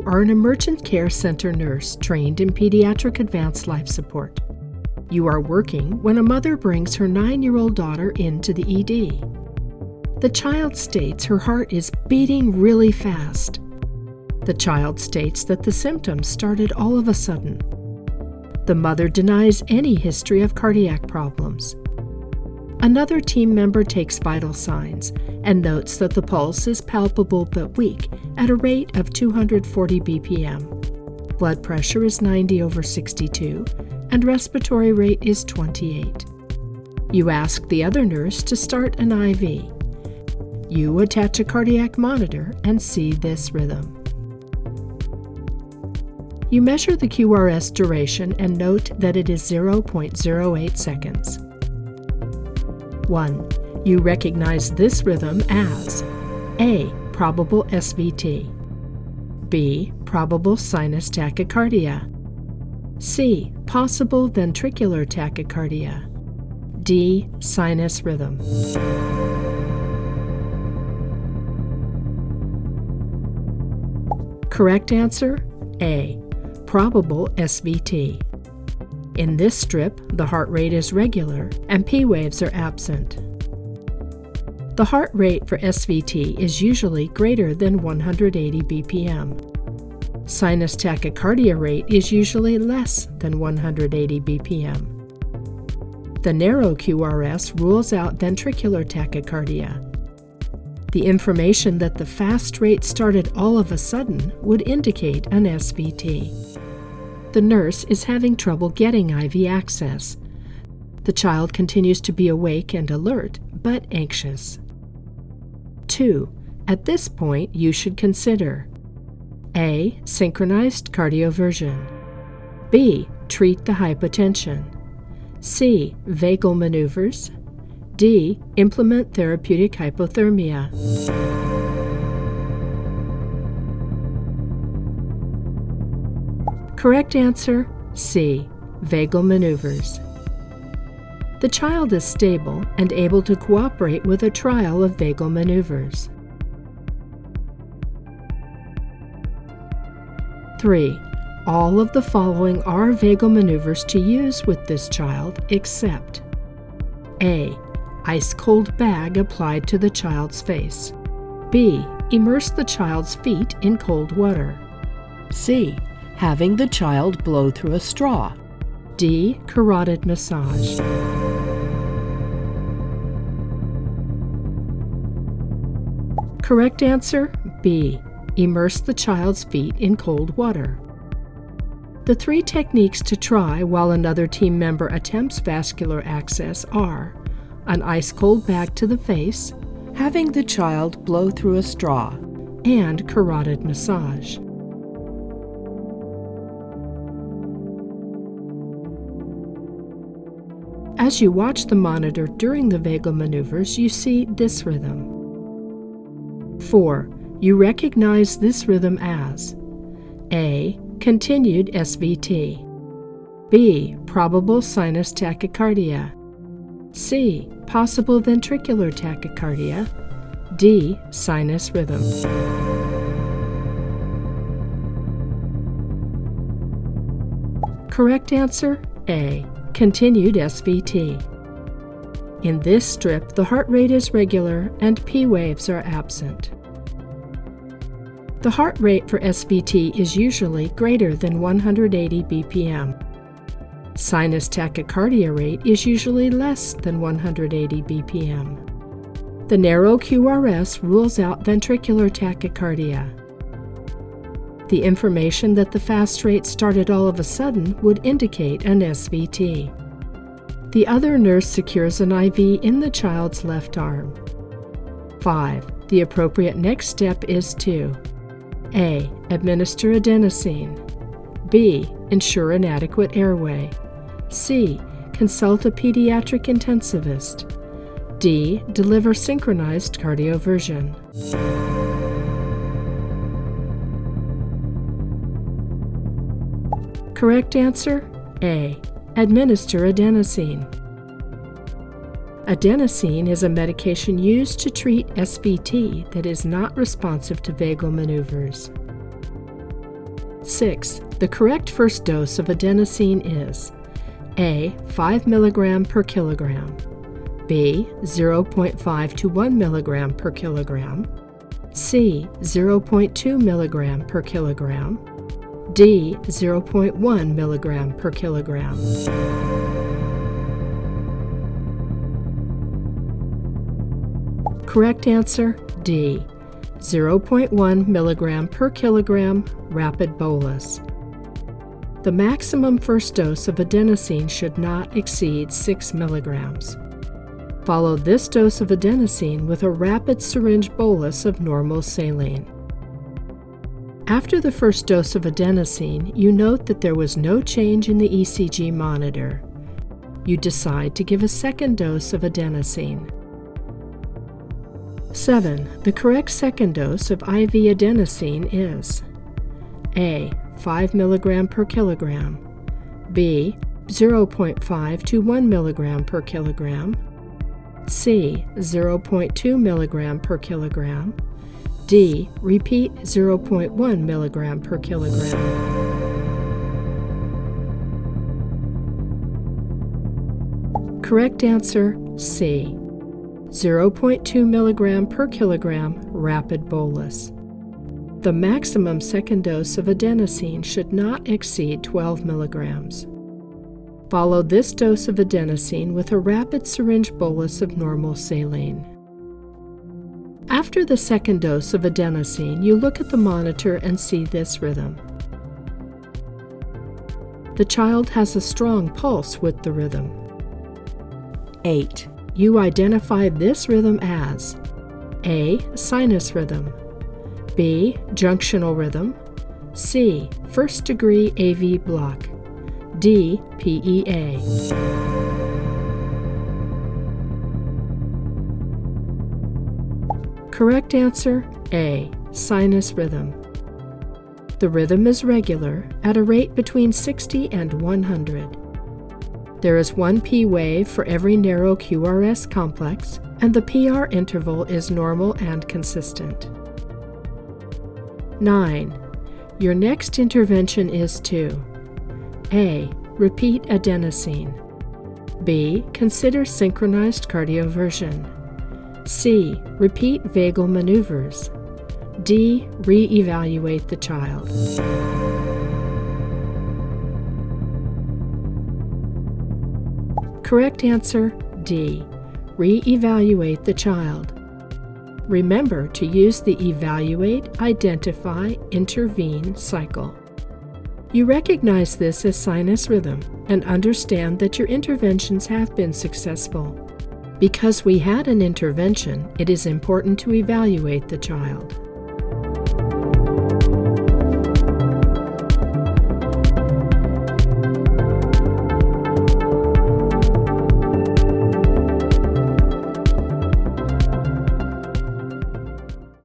are an emergent care center nurse trained in pediatric advanced life support. You are working when a mother brings her 9-year-old daughter into the ED. The child states her heart is beating really fast. The child states that the symptoms started all of a sudden. The mother denies any history of cardiac problems. Another team member takes vital signs and notes that the pulse is palpable but weak at a rate of 240 BPM. Blood pressure is 90/62 and respiratory rate is 28. You ask the other nurse to start an IV. You attach a cardiac monitor and see this rhythm. You measure the QRS duration and note that it is 0.08 seconds. 1. You recognize this rhythm as A. Probable SVT, B. Probable sinus tachycardia, C. Possible ventricular tachycardia, D. Sinus rhythm. Correct answer, A. Probable SVT. In this strip, the heart rate is regular and P waves are absent. The heart rate for SVT is usually greater than 180 BPM. Sinus tachycardia rate is usually less than 180 BPM. The narrow QRS rules out ventricular tachycardia. The information that the fast rate started all of a sudden would indicate an SVT. The nurse is having trouble getting IV access. The child continues to be awake and alert, but anxious. 2. At this point, you should consider A. Synchronized cardioversion, B. Treat the hypotension, C. Vagal maneuvers, D. Implement therapeutic hypothermia. Correct answer, C. Vagal maneuvers. The child is stable and able to cooperate with a trial of vagal maneuvers. 3. All of the following are vagal maneuvers to use with this child except A. Ice-cold bag applied to the child's face, B. Immerse the child's feet in cold water, C. Having the child blow through a straw, D. Carotid massage. Correct answer, B. Immerse the child's feet in cold water. The 3 techniques to try while another team member attempts vascular access are an ice-cold bag to the face, having the child blow through a straw, and carotid massage. As you watch the monitor during the vagal maneuvers, you see this rhythm. 4. You recognize this rhythm as A. Continued SVT, B. Probable sinus tachycardia, C. Possible ventricular tachycardia, D. Sinus rhythm. Correct answer, A. Continued SVT. In this strip, the heart rate is regular and P waves are absent. The heart rate for SVT is usually greater than 180 BPM. Sinus tachycardia rate is usually less than 180 BPM. The narrow QRS rules out ventricular tachycardia. The information that the fast rate started all of a sudden would indicate an SVT. The other nurse secures an IV in the child's left arm. 5. The appropriate next step is to A. Administer adenosine, B. Ensure an adequate airway, C. Consult a pediatric intensivist, D. Deliver synchronized cardioversion. Correct answer, A. Administer adenosine. Adenosine is a medication used to treat SVT that is not responsive to vagal maneuvers. 6. The correct first dose of adenosine is A. 5 mg per kilogram, B. 0.5 to 1 mg per kilogram, C. 0.2 mg per kilogram, D. 0.1 mg per kilogram. Correct answer, D. 0.1 mg per kilogram rapid bolus. The maximum first dose of adenosine should not exceed 6 milligrams. Follow this dose of adenosine with a rapid syringe bolus of normal saline. After the first dose of adenosine, you note that there was no change in the ECG monitor. You decide to give a second dose of adenosine. 7. The correct second dose of IV adenosine is A. 5 mg per kilogram, B. 0.5 to 1 mg per kilogram, C. 0.2 mg per kilogram, D. Repeat 0.1 mg per kilogram. Correct answer, C. 0.2 mg per kilogram rapid bolus. The maximum second dose of adenosine should not exceed 12 milligrams. Follow this dose of adenosine with a rapid syringe bolus of normal saline. After the second dose of adenosine, you look at the monitor and see this rhythm. The child has a strong pulse with the rhythm. 8. You identify this rhythm as A. Sinus rhythm, B. Junctional rhythm, C. First degree AV block, D. PEA. Correct answer, A. Sinus rhythm. The rhythm is regular at a rate between 60 and 100. There is one P wave for every narrow QRS complex, and the PR interval is normal and consistent. 9. Your next intervention is to A. Repeat adenosine, B. Consider synchronized cardioversion, C. Repeat vagal maneuvers, D. Re-evaluate the child. Correct answer, D. Re-evaluate the child. Remember to use the evaluate, identify, intervene cycle. You recognize this as sinus rhythm and understand that your interventions have been successful. Because we had an intervention, it is important to evaluate the child.